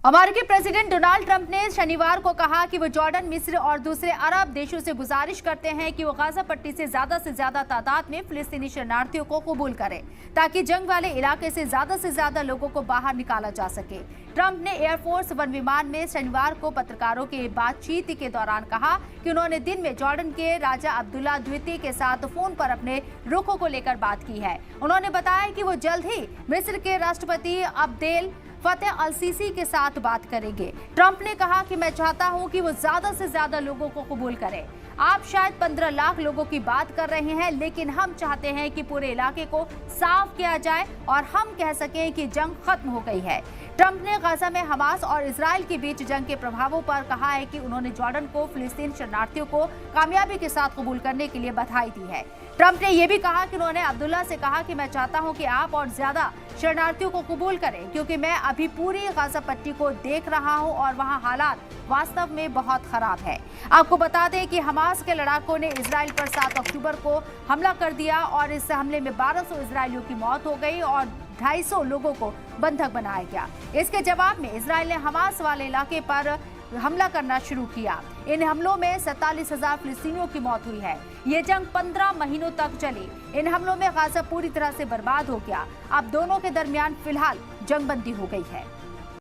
अमेरिकी president Donald Trump ने शनिवार को कहा कि वो जॉर्डन, मिस्र और दूसरे अरब देशों से गुजारिश करते हैं कि वो गाजा पट्टी से ज्यादा तादाद में फिलिस्तीनी शरणार्थियों को कबूल करें ताकि जंग वाले इलाके से ज्यादा लोगों को बाहर निकाला जा सके। ट्रंप ने एयरफोर्स वन विमान में शनिवार को पत्रकारों की बातचीत के दौरान कहा कि उन्होंने दिन में जॉर्डन के राजा अब्दुल्ला द्वितीय के साथ फोन पर अपने रुखों को लेकर बात की है। उन्होंने बताया कि वो जल्द ही मिस्र के राष्ट्रपति अब्देल फतेह अल सीसी के साथ बात करेंगे। ट्रंप ने कहा कि मैं चाहता हूं कि वो ज्यादा से ज्यादा लोगों को कबूल करें। आप शायद 15 लाख लोगों की बात कर रहे हैं, लेकिन हम चाहते हैं कि पूरे इलाके को साफ किया जाए और हम कह सकें कि जंग खत्म हो गई है। ट्रंप ने गाजा में हमास और इजराइल के बीच जंग के प्रभावों पर कहा है कि उन्होंने जॉर्डन को फिलिस्तीन शरणार्थियों को कामयाबी के साथ कबूल करने के लिए बधाई दी है। ट्रंप ने यह भी कहा कि उन्होंने अब्दुल्ला से कहा कि मैं चाहता हूं कि आप और ज्यादा शरणार्थियों को कबूल करें, क्योंकि मैं अभी पूरी गाजा पट्टी को देख रहा हूं और वहां हालात वास्तव में बहुत खराब है। आपको बता दें कि हमास के लड़ाकों ने इजराइल पर 7 अक्टूबर को हमला कर दिया और इस हमले में 1200 इजरायलियों की मौत हो गई और 250 लोगों को बंधक बनाया गया। इसके जवाब में इजराइल ने हमास वाले इलाके पर हमला करना शुरू किया। इन हमलों में 47,000 फिलिस्तीनियों की मौत हुई है। ये जंग 15 महीनों तक चली। इन हमलों में गाजा पूरी तरह से बर्बाद हो गया। अब दोनों के दरमियान फिलहाल जंगबंदी हो गई है।